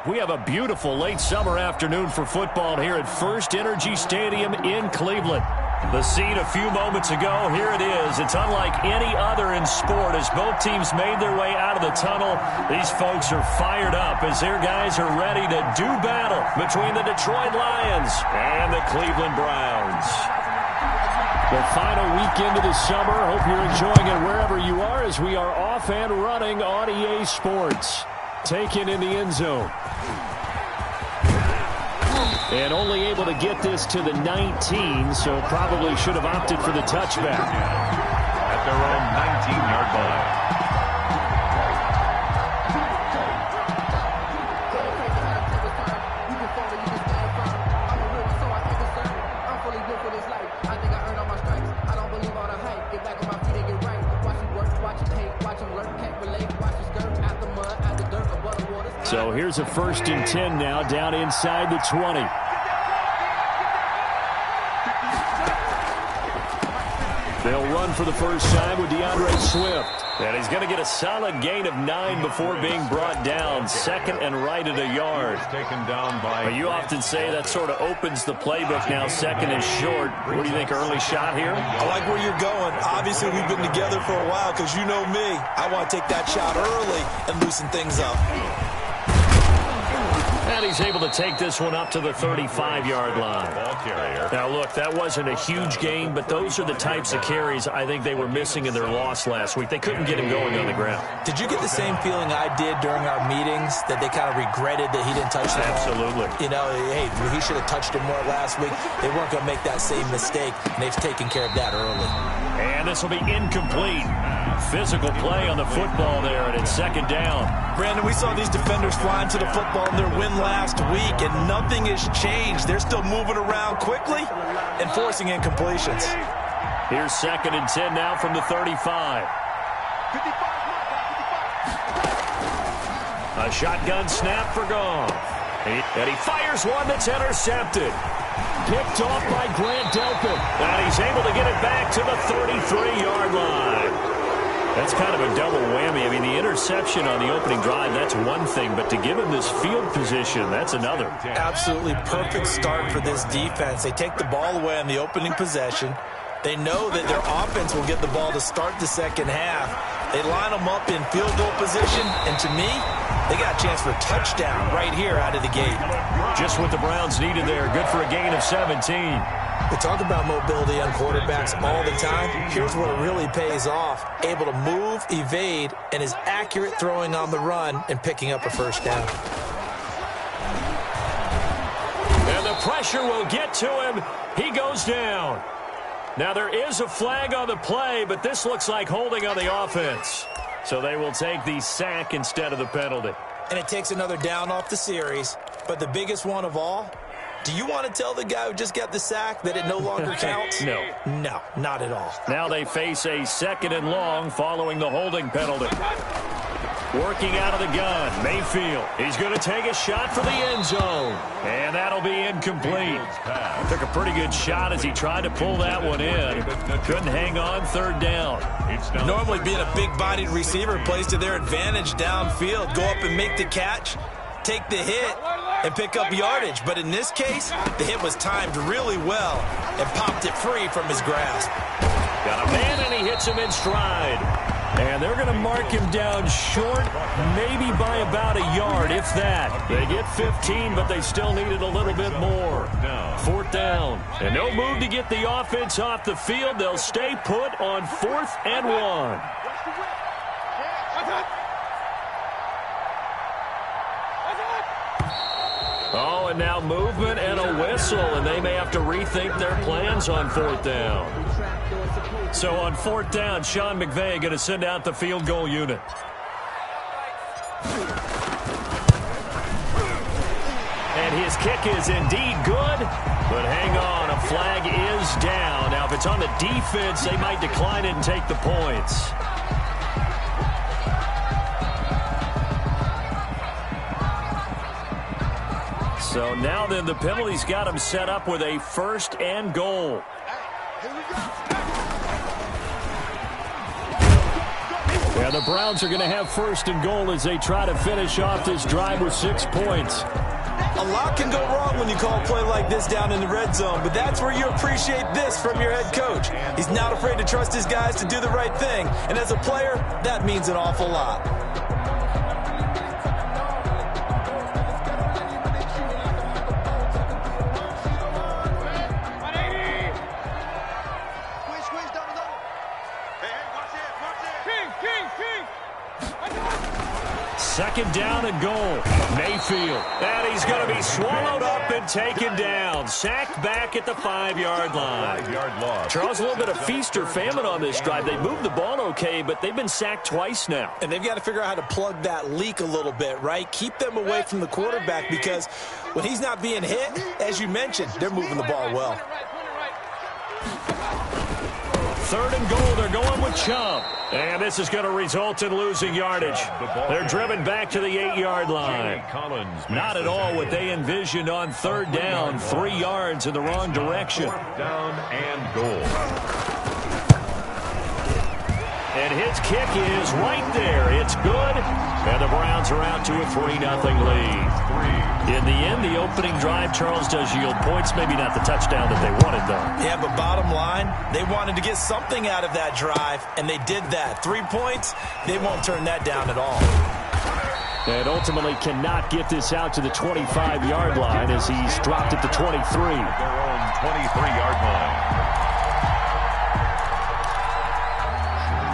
We have a beautiful late summer afternoon for football here at First Energy Stadium in Cleveland. The scene a few moments ago, here it is. It's unlike any other in sport as both teams made their way out of the tunnel. These folks are fired up as their guys are ready to do battle between the Detroit Lions and the Cleveland Browns. The final weekend of the summer. Hope you're enjoying it wherever you are as we are off and running on EA Sports. Taken in the end zone. And only able to get this to the 19, so probably should have opted for the touchback. At their own 19-yard line. So here's a 1st and 10 now, down inside the 20. They'll run for the first time with DeAndre Swift. And he's going to get a solid gain of 9 before being brought down. 2nd and right at a yard. Taken down by. You often say that sort of opens the playbook now, 2nd and short. What do you think, early shot here? I like where you're going. Obviously, we've been together for a while because you know me. I want to take that shot early and loosen things up. And he's able to take this one up to the 35-yard line. Ball carrier. Now, look, that wasn't a huge gain, but those are the types of carries I think they were missing in their loss last week. They couldn't get him going on the ground. Did you get the same feeling I did during our meetings, that they kind of regretted that he didn't touch the ball? Absolutely. You know, hey, he should have touched it more last week. They weren't going to make that same mistake, and they've taken care of that early. And this will be incomplete. Physical play on the football there, and it's 2nd down. Brandon, we saw these defenders flying to the football in their win last week, and nothing has changed. They're still moving around quickly and forcing incompletions. Here's 2nd and 10 now from the 35. A shotgun snap for Goff. And he fires one that's intercepted. Picked off by Grant Delpit. And he's able to get it back to the 33-yard line. That's kind of a double whammy. I mean, the interception on the opening drive, that's one thing. But to give him this field position, that's another. Absolutely perfect start for this defense. They take the ball away on the opening possession. They know that their offense will get the ball to start the second half. They line them up in field goal position. And to me, they got a chance for a touchdown right here out of the gate. Just what the Browns needed there. Good for a gain of 17. We talk about mobility on quarterbacks all the time. Here's what it really pays off. Able to move, evade, and is accurate throwing on the run and picking up a first down. And the pressure will get to him. He goes down. Now there is a flag on the play, but this looks like holding on the offense. So they will take the sack instead of the penalty. And it takes another down off the series. But the biggest one of all, do you want to tell the guy who just got the sack that it no longer counts? No. No, not at all. Now they face a 2nd and long following the holding penalty. Working out of the gun, Mayfield. He's going to take a shot for the end zone. And that'll be incomplete. Took a pretty good shot as he tried to pull that one in. Couldn't hang on, 3rd down. Normally being a big-bodied receiver plays to their advantage downfield. Go up and make the catch, take the hit, and pick up yardage. But in this case, the hit was timed really well and popped it free from his grasp. Got a man, and he hits him in stride. And they're going to mark him down short, maybe by about a yard, if that. They get 15, but they still needed a little bit more. 4th down. And no move to get the offense off the field. They'll stay put on 4th and 1. Oh, and now movement and a whistle, and they may have to rethink their plans on 4th down. So on 4th down, Sean McVay going to send out the field goal unit. And his kick is indeed good, but hang on, a flag is down. Now, if it's on the defense, they might decline it and take the points. So now then, the penalty's got him set up with a 1st and goal. And the Browns are going to have first and goal as they try to finish off this drive with 6 points. A lot can go wrong when you call a play like this down in the red zone, but that's where you appreciate this from your head coach. He's not afraid to trust his guys to do the right thing, and as a player, that means an awful lot. Second down and goal. Mayfield. And he's going to be swallowed up and taken down. Sacked back at the 5-yard line. 5-yard loss. Charles, a little bit of feast or famine on this drive. They moved the ball okay, but they've been sacked twice now. And they've got to figure out how to plug that leak a little bit, right? Keep them away from the quarterback because when he's not being hit, as you mentioned, they're moving the ball well. Third and goal, they're going with Chubb. And this is going to result in losing yardage. They're driven back to the 8-yard line. Not at all what they envisioned on third down. 3 yards in the wrong direction. Down and goal. And his kick is right there. It's good. And the Browns are out to a 3-0 lead. In the end, the opening drive, Charles, does yield points. Maybe not the touchdown that they wanted, though. Yeah, but bottom line, they wanted to get something out of that drive, and they did that. 3 points, they won't turn that down at all. And ultimately cannot get this out to the 25-yard line as he's dropped at the 23. Their own 23-yard line.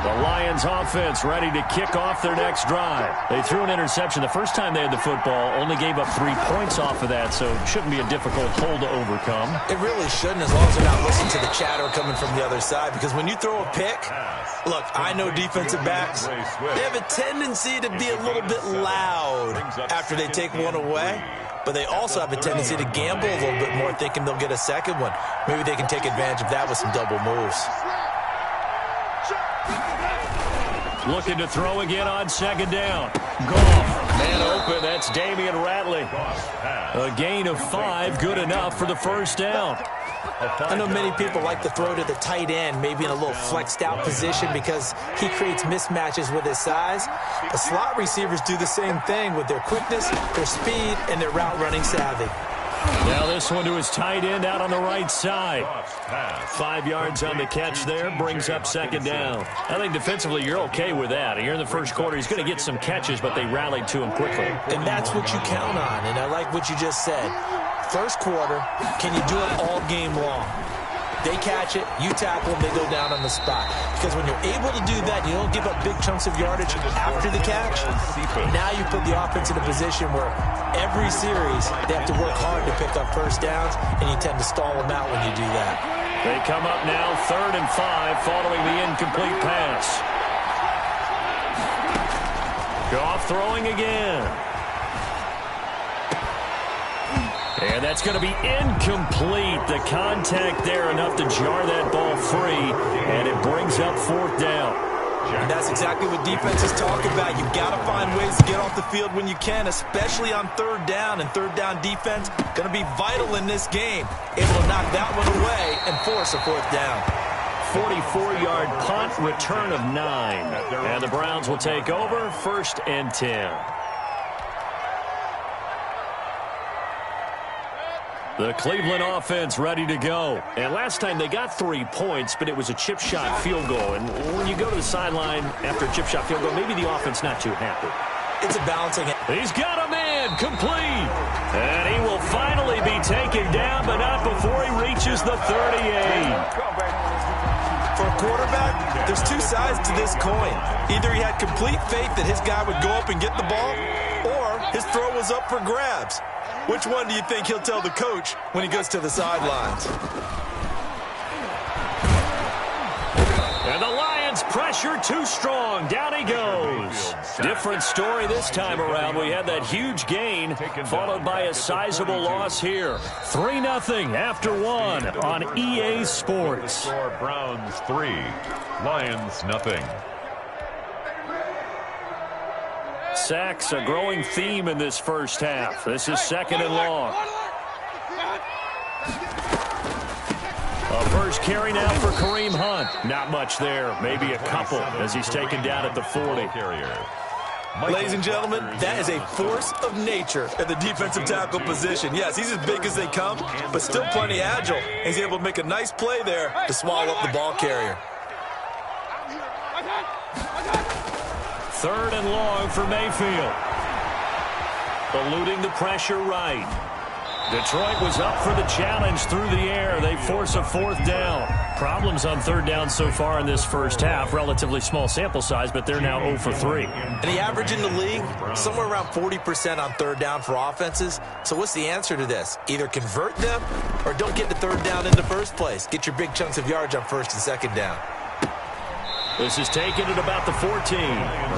The Lions offense ready to kick off their next drive. They threw an interception the first time they had the football, only gave up 3 points off of that, so it shouldn't be a difficult hole to overcome. It really shouldn't, as long as they're not listening to the chatter coming from the other side, because when you throw a pick, look, I know defensive backs, they have a tendency to be a little bit loud after they take one away, but they also have a tendency to gamble a little bit more, thinking they'll get a second one. Maybe they can take advantage of that with some double moves. Looking to throw again on second down. Goff, man open. That's Damian Ratley. A gain of 5, good enough for the first down. I know many people like to throw to the tight end, maybe in a little flexed out position because he creates mismatches with his size. The slot receivers do the same thing with their quickness, their speed, and their route running savvy. Now this one to his tight end out on the right side. 5 yards on the catch there, brings up second down. I think defensively you're okay with that. Here in the first quarter, he's going to get some catches, but they rallied to him quickly. And that's what you count on, and I like what you just said. First quarter, can you do it all game long? They catch it, you tackle them, they go down on the spot. Because when you're able to do that, you don't give up big chunks of yardage after the catch. Now you put the offense in a position where every series they have to work hard to pick up first downs, and you tend to stall them out when you do that. They come up now 3rd and 5 following the incomplete pass. Goff throwing again. And that's going to be incomplete. The contact there enough to jar that ball free, and it brings up 4th down. And that's exactly what defenses talk about. You've got to find ways to get off the field when you can, especially on 3rd down. And 3rd down defense going to be vital in this game. Able to knock that one away and force a 4th down. 44-yard punt, return of 9. And the Browns will take over, 1st and 10. The Cleveland offense ready to go. And last time they got 3 points, but it was a chip shot field goal. And when you go to the sideline after a chip shot field goal, maybe the offense not too happy. It's a balancing. He's got a man complete. And he will finally be taken down, but not before he reaches the 38. For a quarterback, there's 2 sides to this coin. Either he had complete faith that his guy would go up and get the ball, or his throw was up for grabs. Which one do you think he'll tell the coach when he goes to the sidelines? And the Lions pressure too strong. Down he goes. Different story this time around. We had that huge gain followed by a sizable loss here. 3-0 after 1 on EA Sports. Browns 3, Lions 0. Sacks, a growing theme in this first half. This is 2nd and long. A First carry now for Kareem Hunt. Not much there. Maybe a couple as he's taken down at the 40. Ladies and gentlemen, that is a force of nature at the defensive tackle position. Yes, he's as big as they come, but still plenty agile. He's able to make a nice play there to swallow up the ball carrier. Third and long for Mayfield. Eluding the pressure right. Detroit was up for the challenge through the air. They force a fourth down. Problems on third down so far in this first half. Relatively small sample size, but they're now 0 for 3. And the average in the league, somewhere around 40% on third down for offenses. So what's the answer to this? Either convert them or don't get to third down in the first place. Get your big chunks of yards on first and second down. This is taken at about the 14.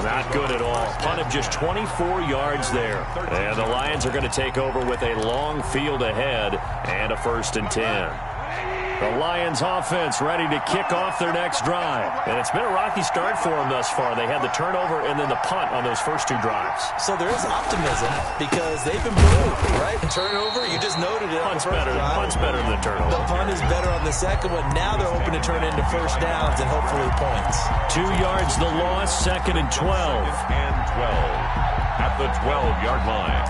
Not good at all. Punt of just 24 yards there. And the Lions are going to take over with a long field ahead and a 1st and 10. The Lions offense ready to kick off their next drive. And it's been a rocky start for them thus far. They had the turnover and then the punt on those first 2 drives. So there is optimism because they've been moved, right? Turnover, you just noted it. Punt's better than the turnover. The punt is better on the second one. Now they're hoping to turn it into first downs and hopefully points. 2 yards the loss, 2nd and 12. And 12 at the 12-yard line.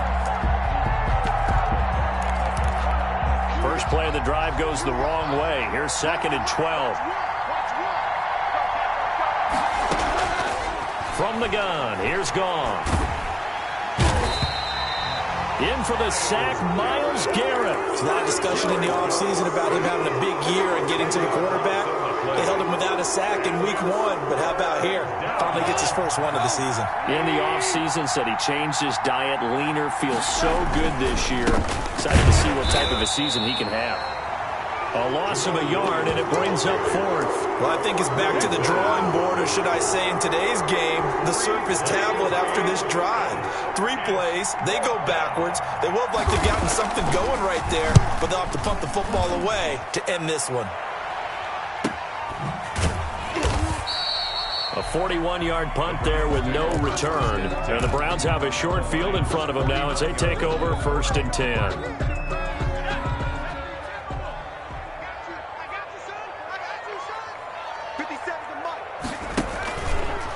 First play of the drive goes the wrong way. Here's 2nd and 12. From the gun, here's Gone. In for the sack, Myles Garrett. There's a lot of discussion in the offseason about him having a big year and getting to the quarterback. They held him without a sack in week 1, but how about here? Finally gets his first one of the season. In the offseason, said he changed his diet, leaner, feels so good this year. Excited to see what type of a season he can have. A loss of a yard, and it brings up 4th. Well, I think it's back to the drawing board, or should I say in today's game, the Surface tablet after this drive. 3 plays, they go backwards. They would have liked to have gotten something going right there, but they'll have to punt the football away to end this one. A 41-yard punt there with no return. And the Browns have a short field in front of them now as they take over 1st and 10.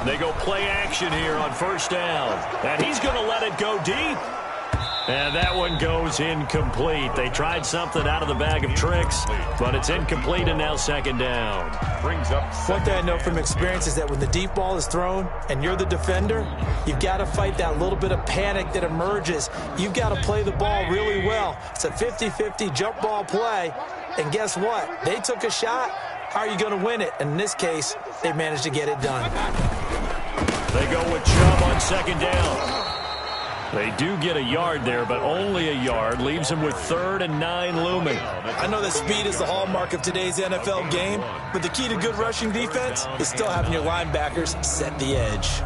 They go play action here on 1st down. And he's going to let it go deep. And that one goes incomplete. They tried something out of the bag of tricks, but it's incomplete and now 2nd down. Brings up one thing I know from experience is that when the deep ball is thrown and you're the defender, you've got to fight that little bit of panic that emerges. You've got to play the ball really well. It's a 50-50 jump ball play. And guess what? They took a shot. How are you going to win it? And in this case, they managed to get it done. They go with Chubb on 2nd down. They do get a yard there, but only a yard. Leaves them with 3rd and 9 looming. I know that speed is the hallmark of today's NFL game, but the key to good rushing defense is still having your linebackers set the edge.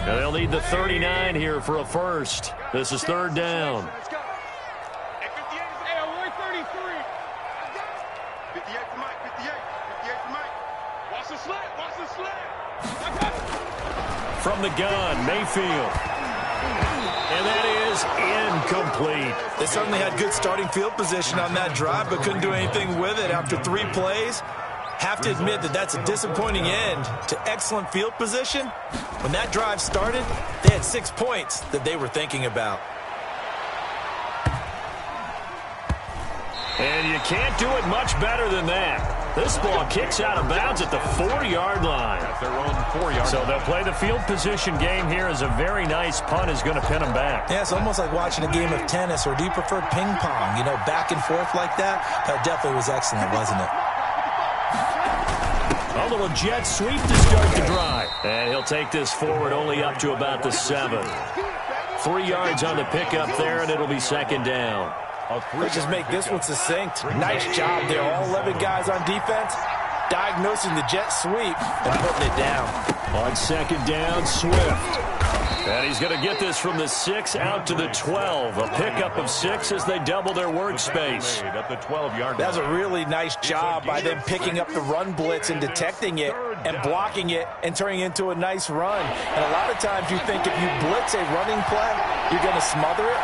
And they'll need the 39 here for a first. This is 3rd down. From the gun, Mayfield. And that is incomplete. They certainly had good starting field position on that drive, but couldn't do anything with it after 3 plays. Have to admit that that's a disappointing end to excellent field position. When that drive started, they had 6 points that they were thinking about. And you can't do it much better than that. This ball kicks out of bounds at the 4-yard line. Their own 4-yard. So they'll play the field position game here as a very nice punt is going to pin them back. Yeah, it's almost like watching a game of tennis, or do you prefer ping pong? You know, back and forth like that? That definitely was excellent, wasn't it? A little jet sweep to start the drive. And he'll take this forward only up to about the 7. 3 yards on the pickup there, and it'll be 2nd down. Let's just make this one succinct. Nice job there. All 11 guys on defense diagnosing the jet sweep and putting it down. On 2nd down, Swift. And he's going to get this from the 6 out to the 12. A pickup of 6 as they double their workspace. At the 12-yard. That was a really nice job by them picking up the run blitz and detecting it and blocking it and turning it into a nice run. And a lot of times you think if you blitz a running play, you're going to smother it.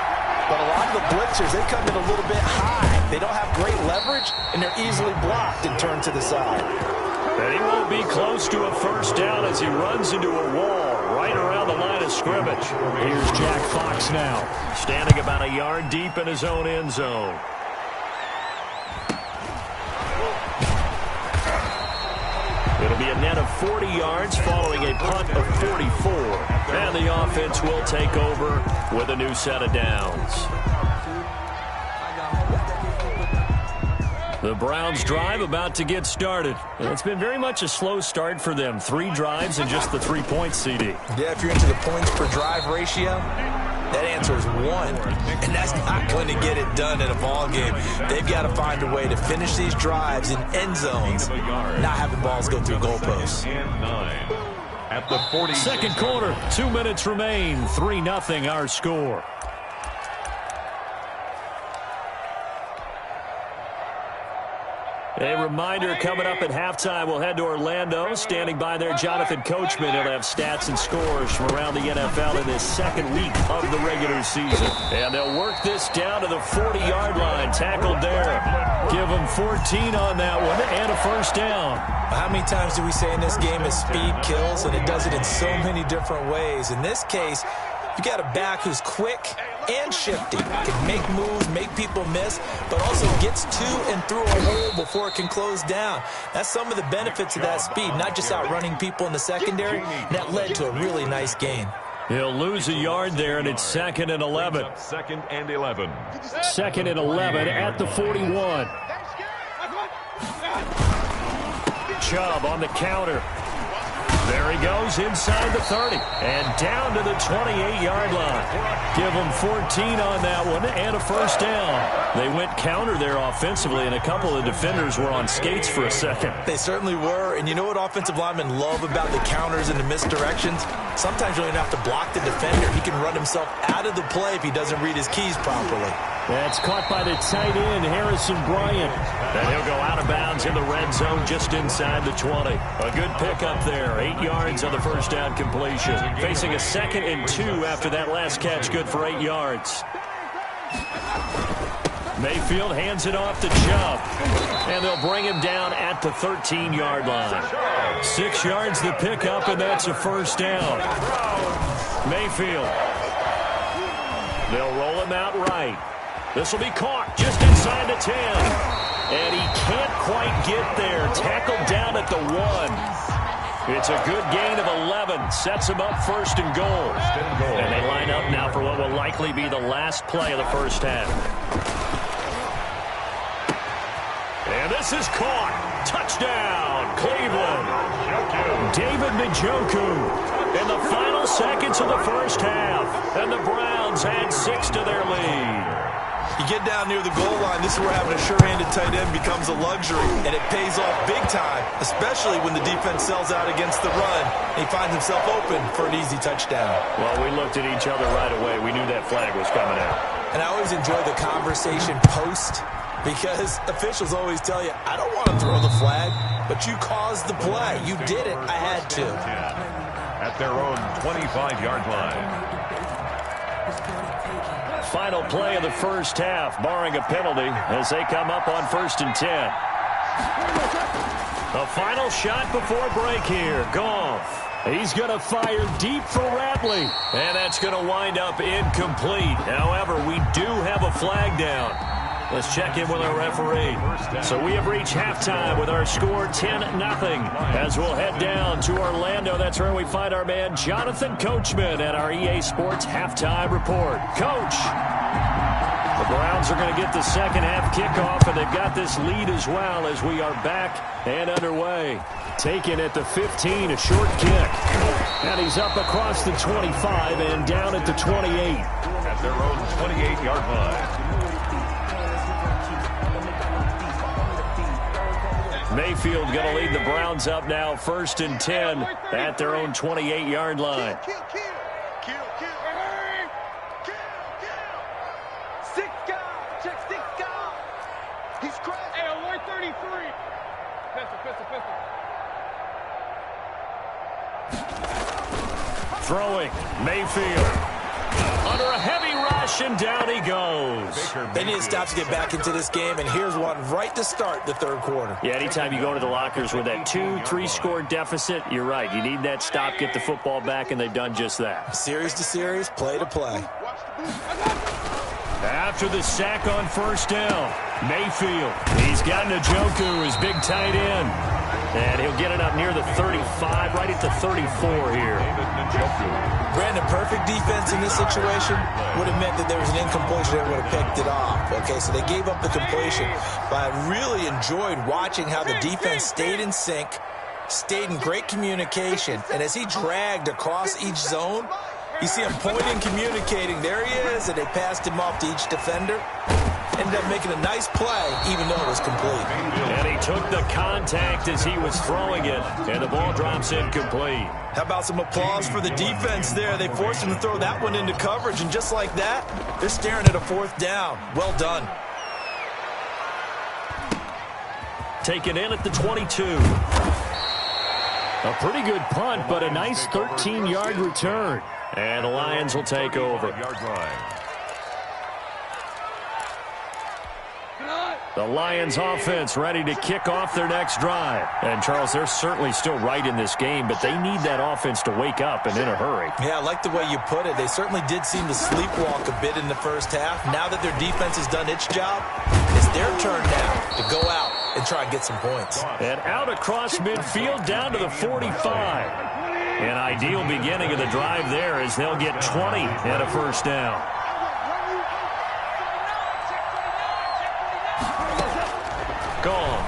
But a lot of the blitzers, they come in a little bit high. They don't have great leverage, and they're easily blocked and turned to the side. And he won't be close to a first down as he runs into a wall right around the line of scrimmage. Here's Jack Fox now, standing about a yard deep in his own end zone. It'll be a net of 40 yards following a punt of 44. And the offense will take over with a new set of downs. The Browns drive about to get started. It's been very much a slow start for them. 3 drives and just the 3 points, CD. Yeah, if you're into the points per drive ratio, that answer is 1. And that's not going to get it done in a ball game. They've got to find a way to finish these drives in end zones, not having balls go through goalposts. At the 40. Second quarter, 2 minutes remain. 3-0 our score. A reminder coming up at halftime, we'll head to Orlando. Standing by there, Jonathan Coachman. He'll have stats and scores from around the NFL in this second week of the regular season. And they'll work this down to the 40-yard line. Tackled there. Give them 14 on that one and a first down. How many times do we say in this game that speed kills, and it does it in so many different ways? In this case, you got a back who's quick and shifty, can make moves, make people miss, but also gets to and through a hole before it can close down. That's some of the benefits of that speed, not just outrunning people in the secondary. That led to a really nice gain. He'll lose a yard there, and it's 2nd and 11. 2nd and 11. 2nd and 11 at the 41. Chubb on the counter. There he goes inside the 30 and down to the 28-yard line. Give them 14 on that one and a first down. They went counter there offensively, and a couple of defenders were on skates for a second. They certainly were, and you know what offensive linemen love about the counters and the misdirections? Sometimes you don't even have to block the defender. He can run himself out of the play if he doesn't read his keys properly. That's caught by the tight end, Harrison Bryant. And he'll go out of bounds in the red zone just inside the 20. A good pickup there. 8 yards on the first down completion. Facing a 2nd and 2 after that last catch. Good for 8 yards. Mayfield hands it off to Chubb. And they'll bring him down at the 13-yard line. 6 yards the pickup, and that's a first down. Mayfield. They'll roll him out right. This will be caught just inside the 10. And he can't quite get there. Tackled down at the 1. It's a good gain of 11. Sets him up 1st and goal. And they line up now for what will likely be the last play of the first half. And this is caught. Touchdown, Cleveland. David Njoku in the final seconds of the first half. And the Browns add 6 to their lead. You get down near the goal line, this is where having a sure-handed tight end becomes a luxury, and it pays off big time, especially when the defense sells out against the run, and he finds himself open for an easy touchdown. Well, we looked at each other right away. We knew that flag was coming out. And I always enjoy the conversation post, because officials always tell you, I don't want to throw the flag, but you caused the play. You did it. I had to. At their own 25-yard line. Final play of the first half, barring a penalty, as they come up on 1st and 10. A final shot before break here. Goff. He's going to fire deep for Ratley. And that's going to wind up incomplete. However, we do have a flag down. Let's check in with our referee. So we have reached halftime with our score 10-0. As we'll head down to Orlando, that's where we find our man Jonathan Coachman at our EA Sports Halftime Report. Coach, the Browns are going to get the second half kickoff, and they've got this lead as well as we are back and underway. Taken at the 15, a short kick. And he's up across the 25 and down at the 28. At their own 28-yard line. Mayfield going to lead the Browns up now, 1st and 10 at their own 28-yard line. Throwing, Mayfield. under a heavy rush, and down he goes. They need to stop to get back into this game, and here's one right to start the third quarter. Yeah, anytime you go to the lockers with that 2-3 score deficit, you're right. You need that stop, get the football back, and they've done just that. Series to series, play to play. After the sack on first down, Mayfield. He's got Njoku, his big tight end. And he'll get it up near the 35, right at the 34 here. Brandon, perfect defense in this situation would have meant that there was an incompletion that would have picked it off. Okay, so they gave up the completion. But I really enjoyed watching how the defense stayed in sync, stayed in great communication. And as he dragged across each zone, you see him pointing, communicating. There he is, and they passed him off to each defender. Ended up making a nice play, even though it was complete. And he took the contact as he was throwing it, and the ball drops incomplete. How about some applause for the defense there? They forced him to throw that one into coverage, and just like that, they're staring at a fourth down. Well done. Taken in at the 22. A pretty good punt, but a nice 13-yard return. And the Lions will take over. The Lions offense ready to kick off their next drive. And, Charles, they're certainly still right in this game, but they need that offense to wake up and in a hurry. Yeah, I like the way you put it. They certainly did seem to sleepwalk a bit in the first half. Now that their defense has done its job, it's their turn now to go out and try and get some points. And out across midfield down to the 45. An ideal beginning of the drive there as they'll get 20 and a first down. Gone.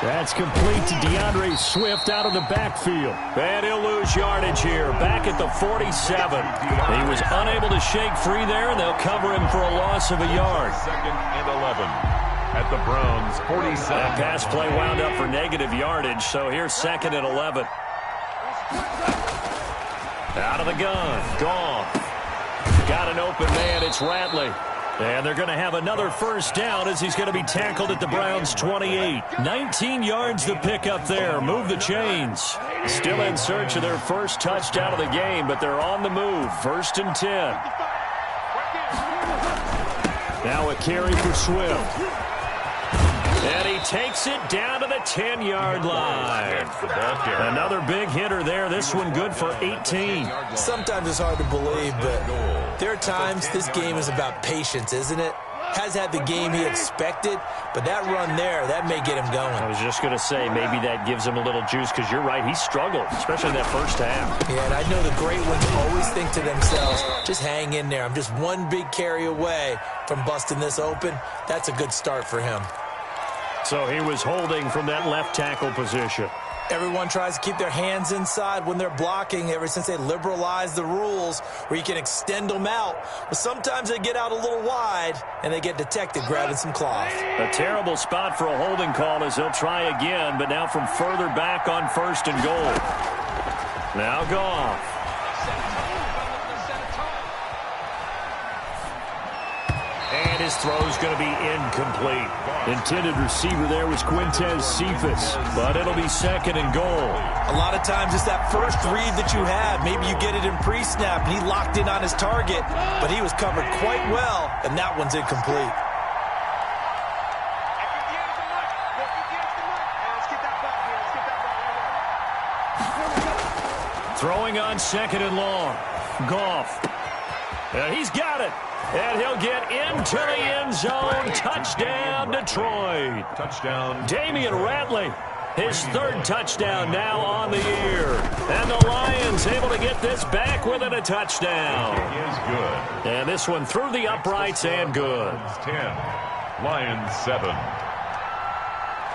That's complete to DeAndre Swift out of the backfield. And he'll lose yardage here. Back at the 47. He was unable to shake free there, and they'll cover him for a loss of a yard. 2nd and 11 at the Browns' 47. That pass play wound up for negative yardage, so here's 2nd and 11. Out of the gun. Gone. Got an open man. It's Ratley. And they're going to have another first down as he's going to be tackled at the Browns' 28. 19 yards to pick up there. Move the chains. Still in search of their first touchdown of the game, but they're on the move. 1st and 10. Now a carry for Swift. And he takes it down to the 10-yard line. Another big hitter there. This one good for 18. Sometimes it's hard to believe, but there are times this game is about patience, isn't it? Has had the game he expected, but that run there, that may get him going. I was just going to say, maybe that gives him a little juice, because you're right, he struggled, especially in that first half. Yeah, and I know the great ones always think to themselves, just hang in there. I'm just one big carry away from busting this open. That's a good start for him. So he was holding from that left tackle position. Everyone tries to keep their hands inside when they're blocking ever since they liberalized the rules where you can extend them out. But sometimes they get out a little wide and they get detected grabbing some cloth. A terrible spot for a holding call as they'll try again, but now from further back on 1st and goal. Now Goff. And his throw's going to be incomplete. Intended receiver there was Quintez Cephas, but it'll be 2nd and goal. A lot of times it's that first read that you have. Maybe you get it in pre-snap, and he locked in on his target, but he was covered quite well, and that one's incomplete. Throwing on 2nd and long. Goff. And he's got it. And he'll get into the end zone. Touchdown, Detroit. Touchdown. Damian Ratley, his 3rd touchdown now on the year. And the Lions able to get this back within a touchdown. It is good. And this one through the uprights and good. 10. Lions 7.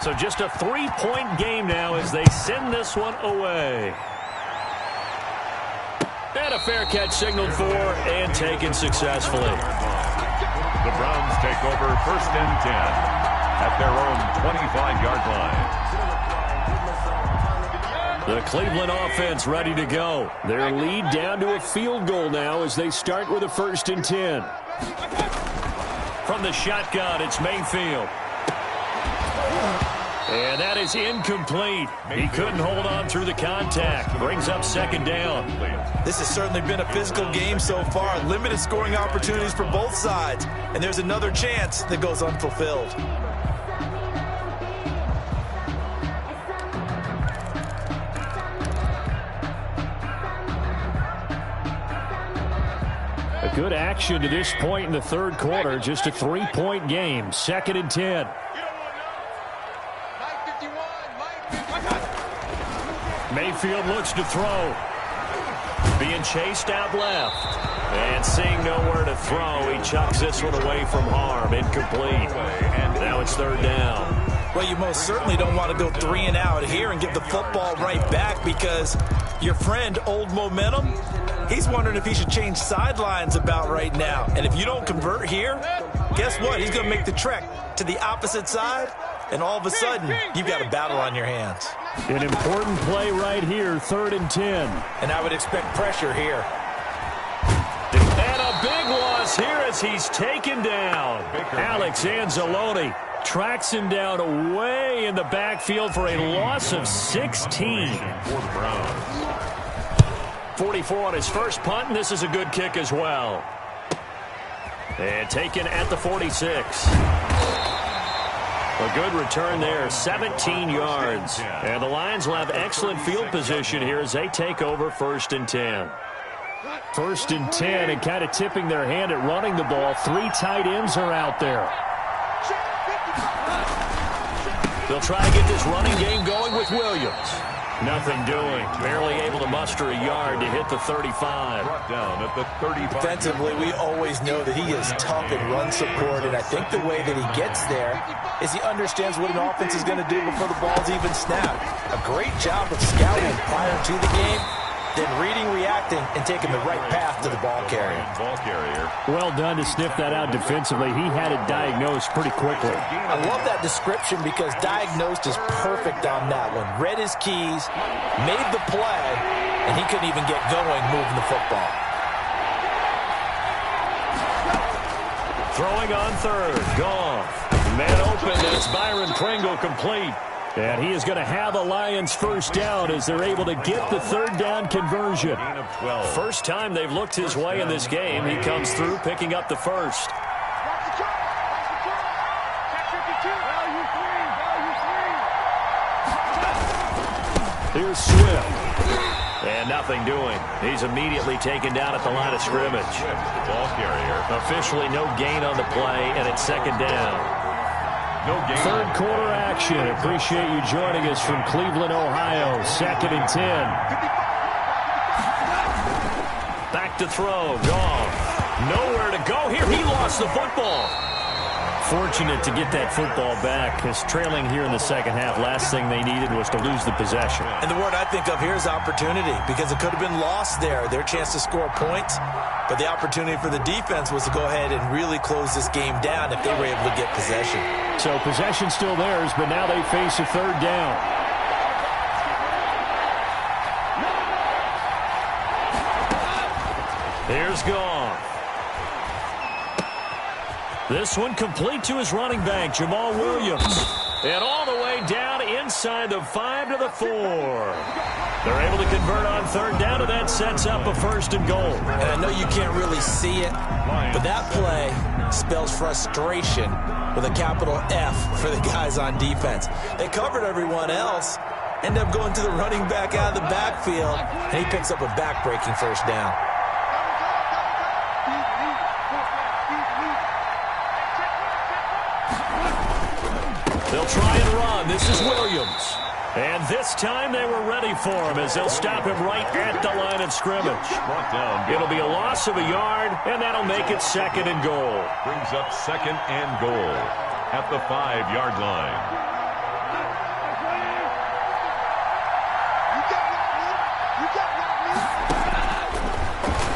So just a 3-point game now as they send this one away. And a fair catch signaled for and taken successfully. The Browns take over 1st and 10 at their own 25-yard line. The Cleveland offense ready to go. Their lead down to a field goal now as they start with a 1st and 10. From the shotgun, it's Mayfield. And that is incomplete. He couldn't hold on through the contact. Brings up second down. This has certainly been a physical game so far. Limited scoring opportunities for both sides. And there's another chance that goes unfulfilled. A good action to this point in the third quarter. Just a 3-point game. 2nd and 10. Mayfield looks to throw. Being chased out left. And seeing nowhere to throw, he chucks this one away from harm. Incomplete. And now it's 3rd down. Well, you most certainly don't want to go 3 and out here and give the football right back, because your friend, Old Momentum, he's wondering if he should change sidelines about right now. And if you don't convert here, guess what? He's going to make the trek to the opposite side, and all of a sudden, you've got a battle on your hands. An important play right here, 3rd and 10. And I would expect pressure here. And a big loss here as he's taken down. Alex Anzalone tracks him down away in the backfield for a loss of 16. 44 on his first punt, and this is a good kick as well. And taken at the 46. A good return there, 17 yards. And the Lions will have excellent field position here as they take over 1st and 10. 1st and 10, and kind of tipping their hand at running the ball. 3 tight ends are out there. They'll try to get this running game going with Williams. Nothing doing. Barely able to muster a yard to hit the 35. Down at the 35. Defensively, we always know that he is tough in run support, and I think the way that he gets there is he understands what an offense is going to do before the ball's even snapped. A great job of scouting prior to the game, then reading, reacting, and taking the right path to the ball carrier. Well done to sniff that out defensively. He had it diagnosed pretty quickly. I love that description because diagnosed is perfect on that one. Read his keys, made the play, and he couldn't even get going moving the football. Throwing on 3rd. Goff. Man open. It's Byron Pringle complete. And he is going to have a Lions first down as they're able to get the 3rd down conversion. First time they've looked his way in this game. He comes through picking up the first. Here's Swift. And nothing doing. He's immediately taken down at the line of scrimmage. Ball carrier. Officially no gain on the play, and it's 2nd down. Third quarter action. Appreciate you joining us from Cleveland, Ohio. 2nd and 10. Back to throw. Goff. Nowhere to go here. He lost the football. Fortunate to get that football back, because trailing here in the second half, last thing they needed was to lose the possession. And the word I think of here is opportunity, because it could have been lost there, their chance to score points. But the opportunity for the defense was to go ahead and really close this game down if they were able to get possession. So possession still theirs, but now they face a 3rd down. Here's Goff. This one complete to his running back, Jamal Williams. And all the way down inside the 5 to the 4. They're able to convert on 3rd down, and that sets up a 1st and goal. And I know you can't really see it, but that play spells frustration with a capital F for the guys on defense. They covered everyone else, end up going to the running back out of the backfield, and he picks up a back-breaking 1st down. They'll try and run. This is Williams. And this time they were ready for him as they'll stop him right at the line of scrimmage. It'll be a loss of a yard, and that'll make it 2nd and goal. Brings up 2nd and goal at the 5-yard line.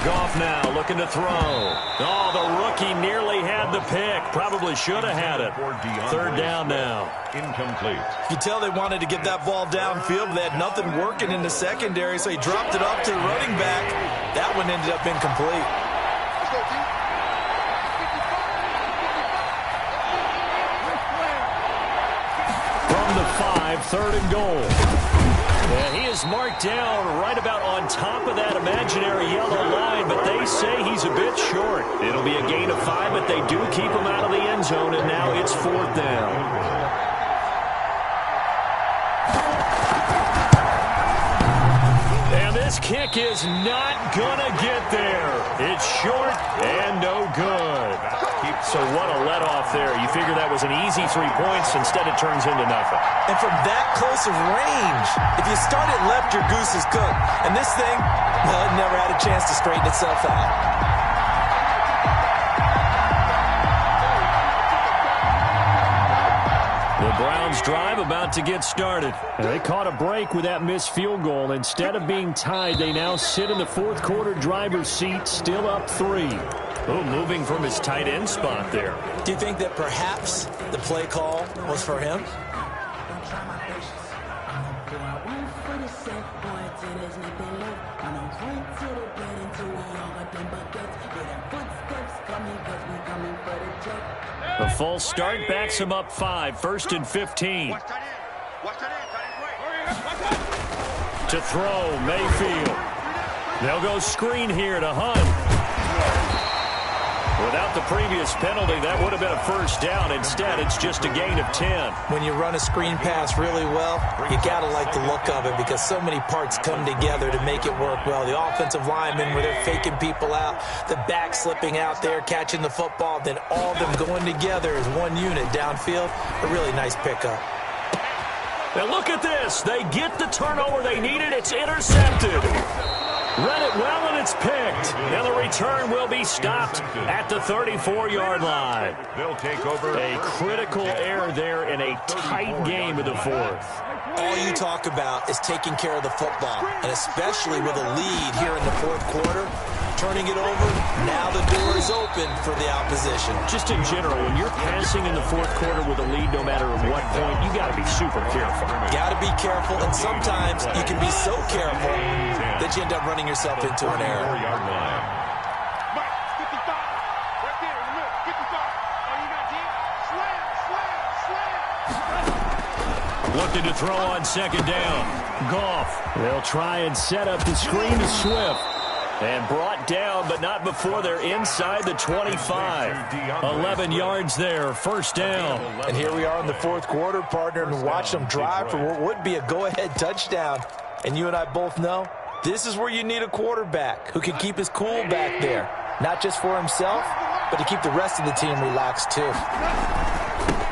Goff now looking to throw. Oh, the rookie nearly had the pick. Probably should have had it. 3rd down now. Incomplete. You can tell they wanted to get that ball downfield, but they had nothing working in the secondary, so he dropped it up to the running back. That one ended up incomplete. From the 5. 3rd and goal. And he is marked down right about on top of that imaginary yellow line, but they say he's a bit short. It'll be a gain of 5, but they do keep him out of the end zone, and now it's 4th down. This kick is not going to get there. It's short and no good. So what a let-off there. You figure that was an easy 3 points. Instead, it turns into nothing. And from that close of range, if you start it left, your goose is cooked. And this thing, well, it never had a chance to straighten itself out. The Browns drive about to get started. And they caught a break with that missed field goal. Instead of being tied, they now sit in the 4th quarter driver's seat, still up 3. Oh, moving from his tight end spot there. Do you think that perhaps the play call was for him? The false start backs him up 5, 1st and 15. To throw, Mayfield. They'll go screen here to Hunt. Without the previous penalty, that would have been a 1st down. Instead, it's just a gain of 10. When you run a screen pass really well, you got to like the look of it because so many parts come together to make it work well. The offensive linemen, where they're faking people out, the back slipping out there, catching the football, then all of them going together as one unit downfield. A really nice pickup. Now look at this. They get the turnover they needed. It's intercepted. Read it well, and it's picked. And the return will be stopped at the 34-yard line. They'll take over. A critical error there in a tight game of the 4th. All you talk about is taking care of the football, and especially with a lead here in the 4th quarter. Turning it over, now the door is open for the opposition. Just in general, when you're passing in the 4th quarter with a lead, no matter at what point, you got to be super careful. Got to be careful, and sometimes you can be so careful that you end up running yourself into an error. Looking to throw on 2nd down. Goff. They'll try and set up the screen to Swift. And brought down, but not before they're inside the 25. 11 yards there, 1st down. And here we are in the 4th quarter, partner, and watch them drive for what would be a go-ahead touchdown. And you and I both know this is where you need a quarterback who can keep his cool back there. Not just for himself, but to keep the rest of the team relaxed too.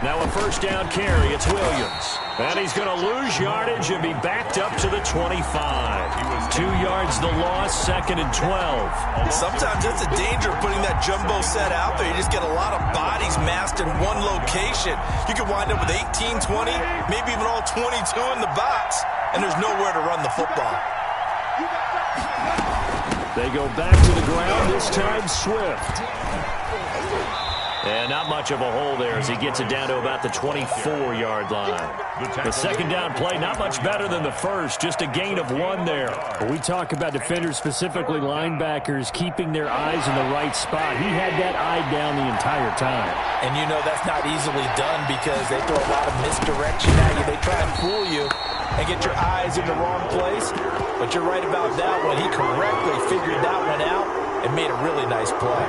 Now a 1st down carry. It's Williams. And he's going to lose yardage and be backed up to the 25. 2 yards the loss, 2nd and 12. Sometimes it's a danger putting that jumbo set out there. You just get a lot of bodies massed in one location. You could wind up with 18, 20, maybe even all 22 in the box. And there's nowhere to run the football. They go back to the ground, this time Swift. And not much of a hole there as he gets it down to about the 24-yard line. The 2nd down play, not much better than the 1st, just a gain of 1 there. We talk about defenders, specifically linebackers, keeping their eyes in the right spot. He had that eye down the entire time. And you know that's not easily done because they throw a lot of misdirection at you. They try and fool you and get your eyes in the wrong place. But you're right about that one. He correctly figured that one out and made a really nice play.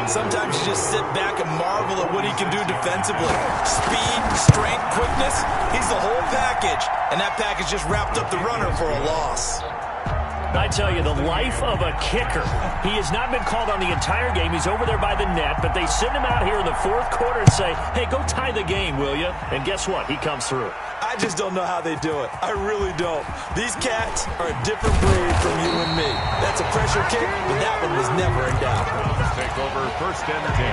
Sometimes you just sit back and marvel at what he can do defensively. Speed, strength, quickness, he's the whole package. And that package just wrapped up the runner for a loss. I tell you, the life of a kicker. He has not been called on the entire game. He's over there by the net, but they send him out here in the 4th quarter and say, hey, go tie the game, will you? And guess what? He comes through. I just don't know how they do it. I really don't. These cats are a different breed from you and me. That's a pressure kick, but that one was never in doubt. Take over 1st and 10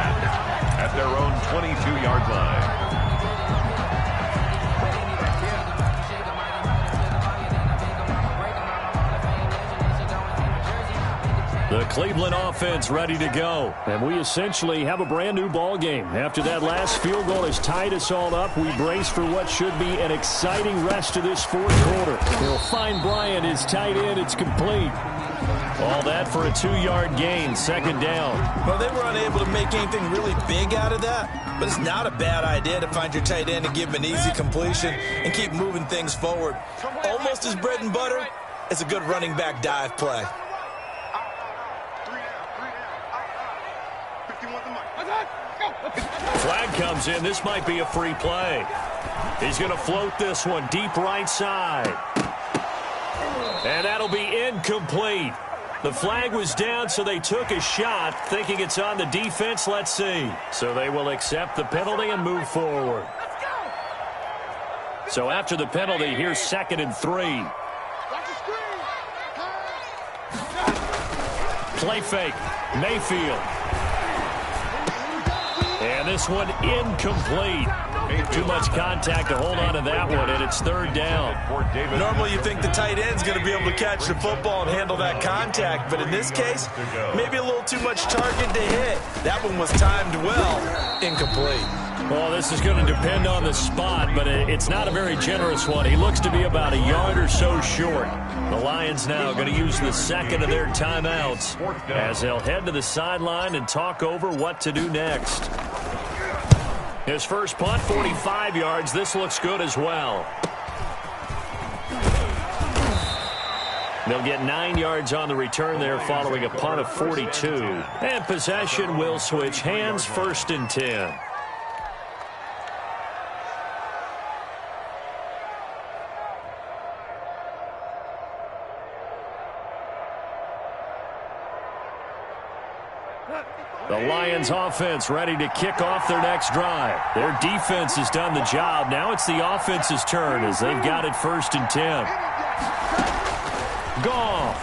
at their own 22-yard line. The Cleveland offense ready to go. And we essentially have a brand new ball game. After that last field goal has tied us all up, we brace for what should be an exciting rest of this 4th quarter. He'll find Bryant, his tight end. It's complete. All that for a 2-yard gain, second down. Well, they were unable to make anything really big out of that, but it's not a bad idea to find your tight end and give him an easy completion and keep moving things forward. Almost as bread and butter as a good running back dive play. Flag comes in. This might be a free play. He's going to float this one deep right side. And that'll be incomplete. The flag was down, so they took a shot, thinking it's on the defense. Let's see. So they will accept the penalty and move forward. So after the penalty, here's 2nd and 3. Play fake. Mayfield. And this one incomplete. Too much contact to hold on to that one, and it's 3rd down. Normally you think the tight end's going to be able to catch the football and handle that contact, but in this case, maybe a little too much target to hit. That one was timed well. Incomplete. Well, this is going to depend on the spot, but it's not a very generous one. He looks to be about a yard or so short. The Lions now going to use the second of their timeouts as they'll head to the sideline and talk over what to do next. His first punt, 45 yards. This looks good as well. They'll get 9 yards on the return there following a punt of 42. And possession will switch hands, 1st and 10. The Lions offense ready to kick off their next drive. Their defense has done the job. Now it's the offense's turn as they've got it 1st and 10. Goff.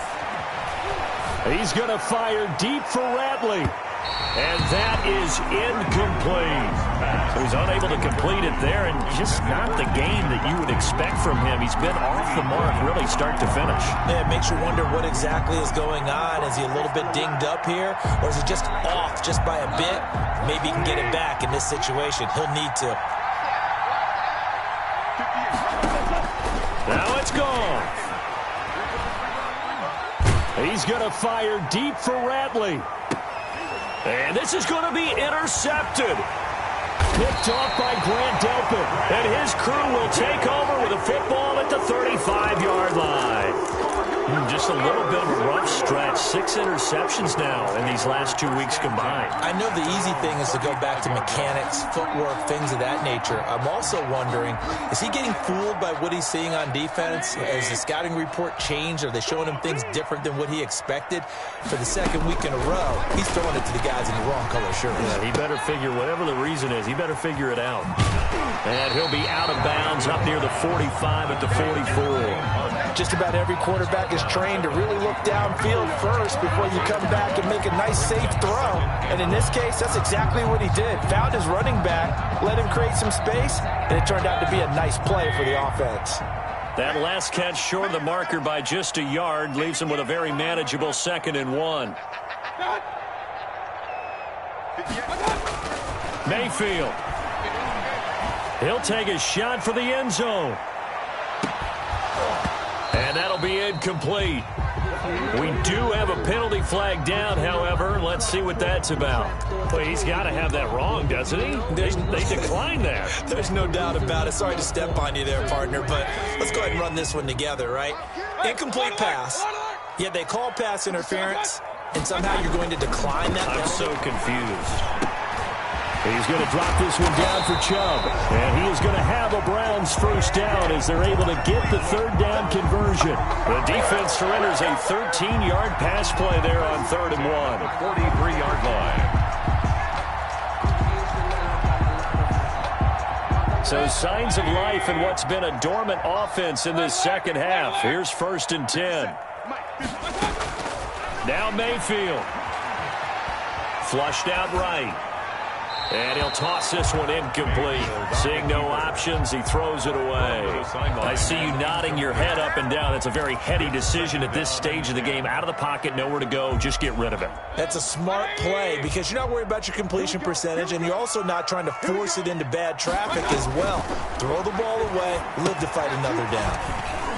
He's going to fire deep for Ratley. And that is incomplete. So he's unable to complete it there, and just not the game that you would expect from him. He's been off the mark really start to finish. Yeah, it makes you wonder what exactly is going on. Is he a little bit dinged up here, or is he just off just by a bit? Maybe he can get it back in this situation. He'll need to. Now it's gone. He's going to fire deep for Ratley. And this is going to be intercepted. Picked off by Grant Delpit. And his crew will take over with a football at the 35-yard line. Just a little bit of a rough stretch. 6 interceptions now in these last 2 weeks combined. I know the easy thing is to go back to mechanics, footwork, things of that nature. I'm also wondering, is he getting fooled by what he's seeing on defense? Has the scouting report changed? Are they showing him things different than what he expected? For the 2nd week in a row, he's throwing it to the guys in the wrong color shirts. Yeah, he better figure, whatever the reason is, he better figure it out. And he'll be out of bounds up near the 45 at the 44. Just about every quarterback is trained to really look downfield first before you come back and make a nice, safe throw. And in this case, that's exactly what he did. Found his running back, let him create some space, and it turned out to be a nice play for the offense. That last catch short of the marker by just a yard leaves him with a very manageable 2nd and 1. Mayfield. He'll take a shot for the end zone. And that'll be incomplete. We do have a penalty flag down, however. Let's see what that's about. Well, he's got to have that wrong, doesn't he? They declined that. There's no doubt about it. Sorry to step on you there, partner, but let's go ahead and run this one together, right? Incomplete pass. Yet they call pass interference, and somehow you're going to decline that penalty. I'm so confused. He's going to drop this one down for Chubb. And he is going to have a Browns first down as they're able to get the 3rd down conversion. The defense surrenders a 13-yard pass play there on 3rd and 1. The 43-yard line. So signs of life in what's been a dormant offense in this second half. Here's 1st and 10. Now Mayfield. Flushed out right. And he'll toss this one incomplete. Seeing no options, he throws it away. I see you nodding your head up and down. That's a very heady decision at this stage of the game. Out of the pocket, nowhere to go. Just get rid of it. That's a smart play because you're not worried about your completion percentage, and you're also not trying to force it into bad traffic as well. Throw the ball away, live to fight another down.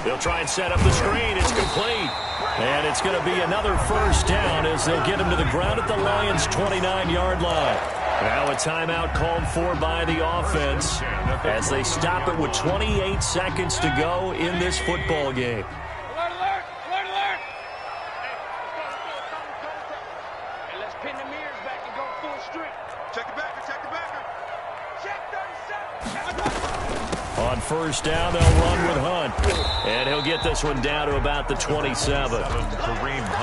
They'll try and set up the screen. It's complete. And it's going to be another first down as they'll get him to the ground at the Lions' 29-yard line. Now a timeout called for by the offense as they stop it with 28 seconds to go in this football game. Alert, alert! Alert, alert! Hey, let's pin the mirrors back and go full street. Check the backer, check the backer. Check 37. On first down, they'll run with Hunt. And he'll get this one down to about the 27.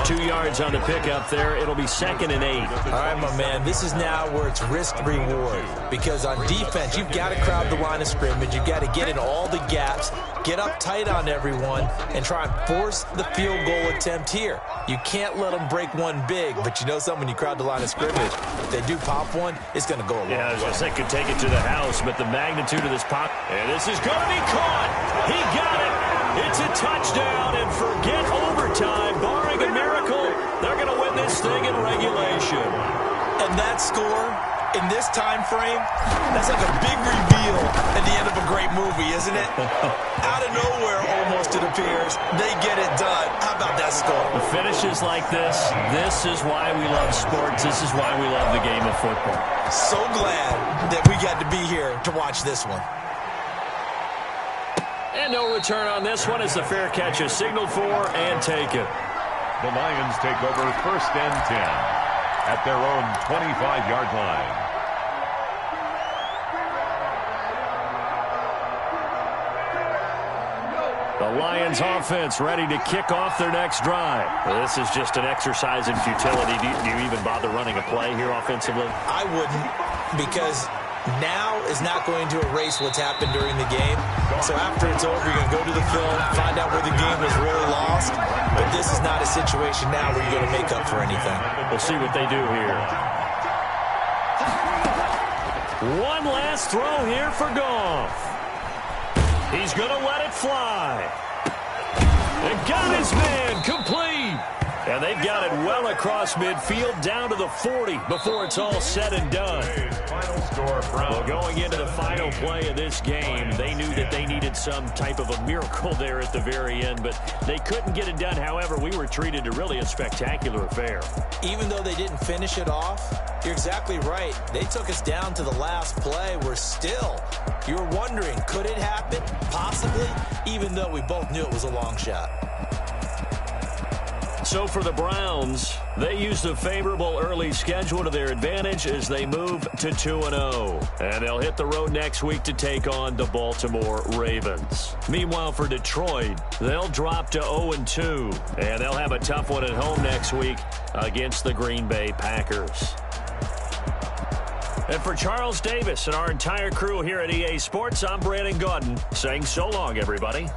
2 yards on the pickup there. It'll be 2nd and 8. All right, my man, this is now where it's risk-reward. Because on defense, you've got to crowd the line of scrimmage. You've got to get in all the gaps, get up tight on everyone, and try and force the field goal attempt here. You can't let them break one big, but you know something, when you crowd the line of scrimmage, if they do pop one, it's going to go a long way. Yeah, I was going to say, could take it to the house, but the magnitude of this pop, and this is going to be caught. He got it. It's a touchdown, and forget overtime. Barring a miracle, they're going to win this thing in regulation. And that score, in this time frame, that's like a big reveal at the end of a great movie, isn't it? Out of nowhere, almost, it appears, they get it done. How about that score? The finishes like this is why we love sports. This is why we love the game of football. So glad that we got to be here to watch this one. And no return on this one as the fair catch is signaled for and taken. The Lions take over 1st and 10 at their own 25-yard line. The Lions offense ready to kick off their next drive. This is just an exercise in futility. Do you even bother running a play here offensively? I wouldn't, because now is not going to erase what's happened during the game. So after it's over, you're going to go to the film, find out where the game was really lost. But this is not a situation now where you're going to make up for anything. We'll see what they do here. One last throw here for Goff. He's going to let it fly. And got his man complete. And they've got it well across midfield down to the 40 before it's all said and done. Final score, Well, going into the final play of this game, they knew that they needed some type of a miracle there at the very end, but they couldn't get it done. However, we were treated to really a spectacular affair. Even though they didn't finish it off, you're exactly right. They took us down to the last play. We're still, you were wondering, could it happen? Possibly, even though we both knew it was a long shot. So for the Browns, they use the favorable early schedule to their advantage as they move to 2-0. And they'll hit the road next week to take on the Baltimore Ravens. Meanwhile, for Detroit, they'll drop to 0-2. And they'll have a tough one at home next week against the Green Bay Packers. And for Charles Davis and our entire crew here at EA Sports, I'm Brandon Gaudin saying so long, everybody.